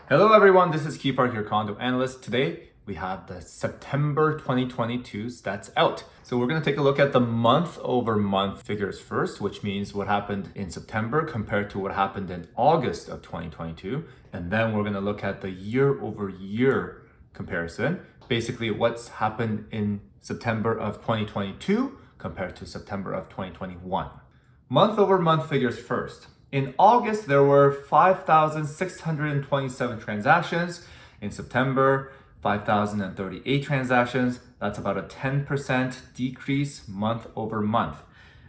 Hello everyone, this is Kee Park, your condo analyst. Today we have the September 2022 stats out. So we're going to take a look at the month over month figures first, which means what happened in September compared to what happened in August of 2022. And then we're going to look at the year over year comparison, basically what's happened in September of 2022 compared to September of 2021. Month over month figures first. In August, there were 5,627 transactions. In September, 5,038 transactions. That's about a 10% decrease month over month.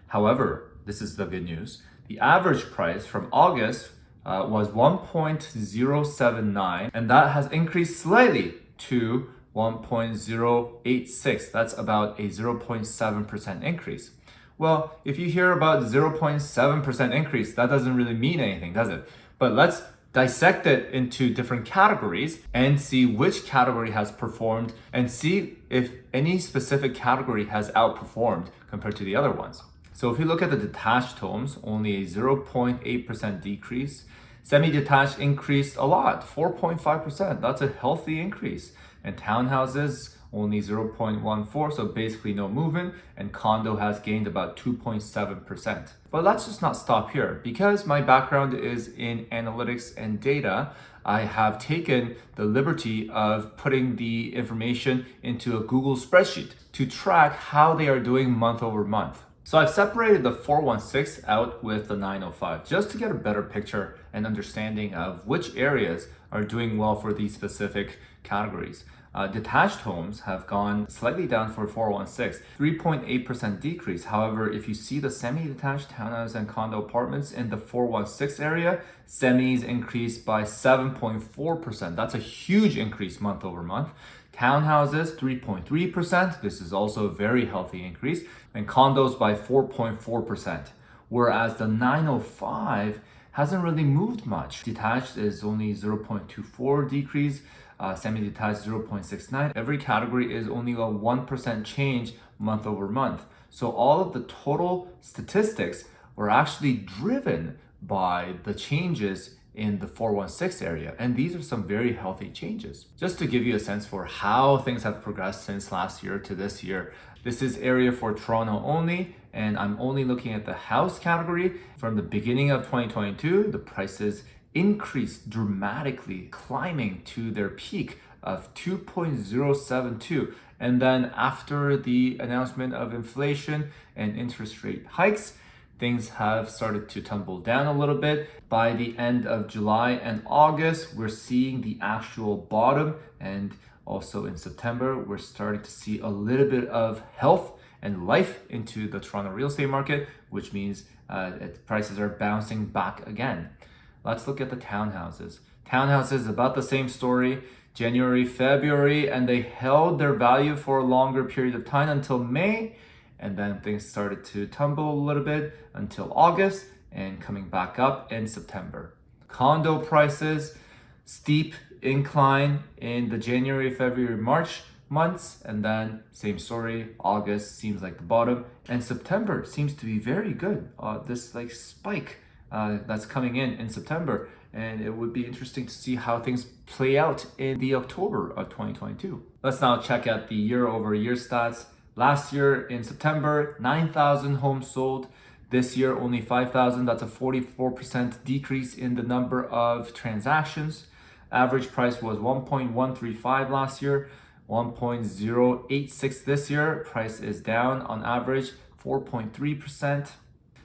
However, this is the good news. The average price from August was 1.079, and that has increased slightly to 1.086. That's about a 0.7% increase. Well, if you hear about 0.7% increase, that doesn't really mean anything, does it? But let's dissect it into different categories and see which category has performed and see if any specific category has outperformed compared to the other ones. So if you look at the detached homes, only a 0.8% decrease. Semi-detached increased a lot, 4.5%. That's a healthy increase. And townhouses, only 0.14, so basically no movement, and condo has gained about 2.7%. But let's just not stop here. Because my background is in analytics and data, I have taken the liberty of putting the information into a Google spreadsheet to track how they are doing month over month. So I've separated the 416 out with the 905 just to get a better picture and understanding of which areas are doing well for these specific categories. Detached homes have gone slightly down for 416, 3.8% decrease. However, if you see the semi-detached townhouse and condo apartments in the 416 area, semis increased by 7.4%. That's a huge increase month over month. Townhouses, 3.3%. This is also a very healthy increase. And condos by 4.4%. Whereas the 905 hasn't really moved much. Detached is only 0.24 decrease. Semi-detached 0.69. Every category is only a 1% change month over month. So all of the total statistics were actually driven by the changes in the 416 area. And these are some very healthy changes. Just to give you a sense for how things have progressed since last year to this year, this is area for Toronto only, and I'm only looking at the house category. From the beginning of 2022, the prices increased dramatically, climbing to their peak of 2.072. And then after the announcement of inflation and interest rate hikes, things have started to tumble down a little bit. By the end of July and August, we're seeing the actual bottom, and also in September, we're starting to see a little bit of health and life into the Toronto real estate market, which means prices are bouncing back again. Let's look at the townhouses. Townhouses, about the same story. January, February, and they held their value for a longer period of time until May. And then things started to tumble a little bit until August and coming back up in September. Condo prices, steep incline in the January, February, March months, and then same story. August seems like the bottom, and September seems to be very good. This like spike that's coming in September, and it would be interesting to see how things play out in the October of 2022. Let's now check out the year over year stats. Last year in September, 9,000 homes sold. This year, only 5,000. That's a 44% decrease in the number of transactions. Average price was 1.135 last year, 1.086 this year. Price is down on average 4.3%.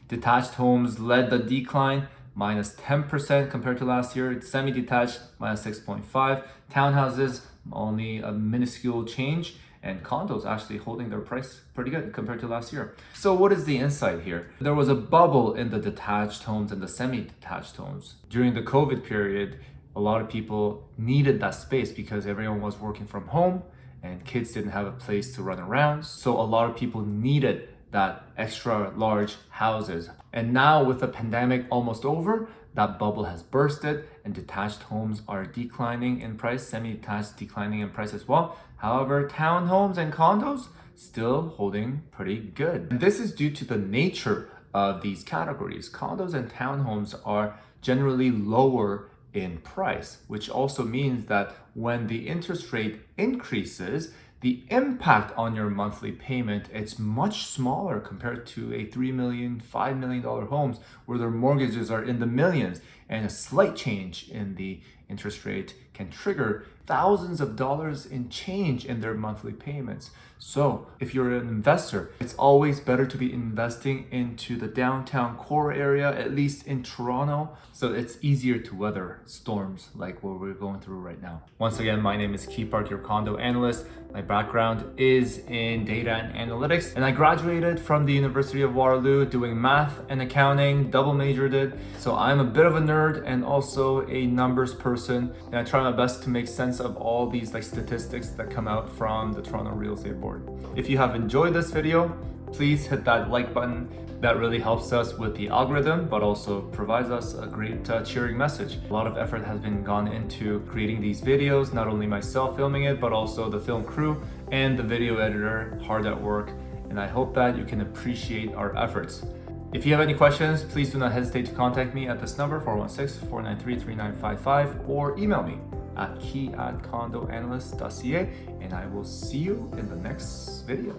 Detached homes led the decline, minus 10% compared to last year. Semi-detached, minus 6.5. Townhouses, only a minuscule change. And condos actually holding their price pretty good compared to last year. So what is the insight here? There was a bubble in the detached homes and the semi-detached homes. During the COVID period, a lot of people needed that space because everyone was working from home and kids didn't have a place to run around. So a lot of people needed that extra large houses. And now with the pandemic almost over, that bubble has bursted and detached homes are declining in price, semi-detached declining in price as well. However, townhomes and condos still holding pretty good. And this is due to the nature of these categories. Condos and townhomes are generally lower in price, which also means that when the interest rate increases, the impact on your monthly payment, it's much smaller compared to a $3 million, $5 million homes where their mortgages are in the millions, and a slight change in the interest rate can trigger thousands of dollars in change in their monthly payments. So if you're an investor, it's always better to be investing into the downtown core area, at least in Toronto, so it's easier to weather storms like what we're going through right now. Once again, my name is Kee Park, your condo analyst. My background is in data and analytics, and I graduated from the University of Waterloo doing math and accounting, double majored it. So I'm a bit of a nerd and also a numbers person, and I try my best to make sense of all these statistics that come out from the Toronto Real Estate Board. If you have enjoyed this video, please hit that like button. That really helps us with the algorithm, but also provides us a great cheering message. A lot of effort has been gone into creating these videos, not only myself filming it, but also the film crew and the video editor hard at work. And I hope that you can appreciate our efforts. If you have any questions, please do not hesitate to contact me at this number, 416-493-3955, or email me at key@condoanalyst.ca, and I will see you in the next video.